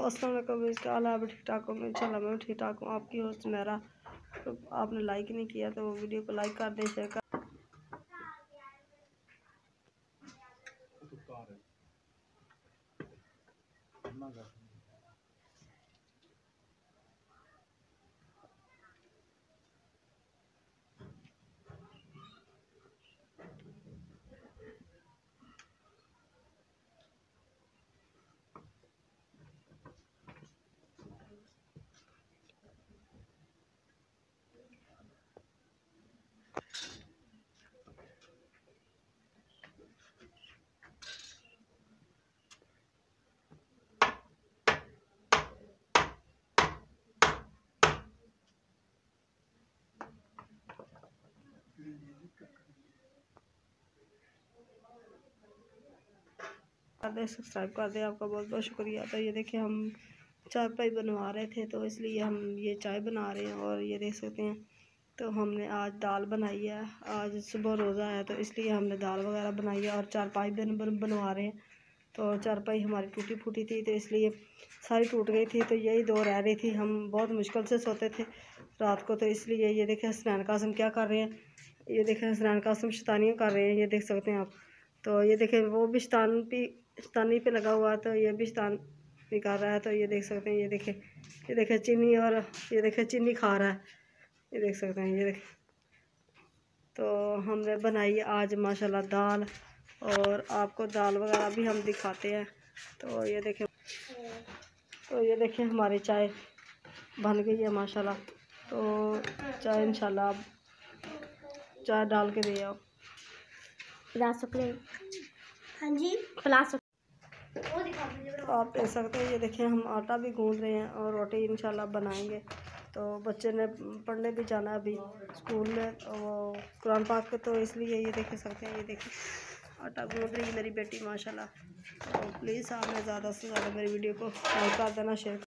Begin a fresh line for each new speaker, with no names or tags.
अस्सलाम वालेकुम, इसका हाल है। ठीक ठाक हूँ इंशाल्लाह, मैं ठीक ठाक हूँ। आपकी होस्ट मेरा, तो आपने लाइक नहीं किया तो वीडियो को लाइक कर दें, शेयर कर। दे सब्सक्राइब कर दें, आपका बहुत बहुत शुक्रिया। तो ये देखिए हम चाय पाई बनवा रहे थे, तो इसलिए हम ये चाय बना रहे हैं। और ये देख सकते हैं, तो हमने आज दाल बनाई है। आज सुबह रोज़ा है, तो इसलिए हमने दाल वगैरह बनाई है। और चारपाई बनवा रहे हैं। तो चारपाई हमारी टूटी फूटी थी, तो इसलिए सारी टूट गई थी, तो यही दो रह रही थी। हम बहुत मुश्किल से सोते थे रात को, तो इसलिए ये देखें हसनैन कासिम क्या कर रहे हैं। ये देखें हसनैन कासिम शैतानियाँ कर रहे हैं, ये देख सकते हैं आप। तो ये देखें वो भी शैतानी पे लगा हुआ है, तो ये भी शैतान भी कर रहा है। तो ये देख सकते हैं, ये देखें चीनी, और ये देखें चीनी खा रहा है, ये देख सकते हैं। ये देखें, तो हमने बनाई आज माशाल्लाह दाल, और आपको दाल वगैरह भी हम दिखाते हैं। तो ये देखें हमारी चाय बन गई है माशाल्लाह। तो चाय इंशाल्लाह आप चाय डाल के दे आओ।
हाँ जी,
तो आप देख सकते हैं, ये देखें हम आटा भी गूंद रहे हैं और रोटी इंशाल्लाह बनाएंगे। तो बच्चे ने पढ़ने भी जाना है अभी स्कूल में, वो कुरान पाक के, तो इसलिए ये देख सकते हैं। ये देखें आटा गूंद रही है मेरी बेटी माशाल्लाह। तो प्लीज़ आपने ज़्यादा से ज़्यादा मेरी वीडियो को लाइक कर देना, शेयर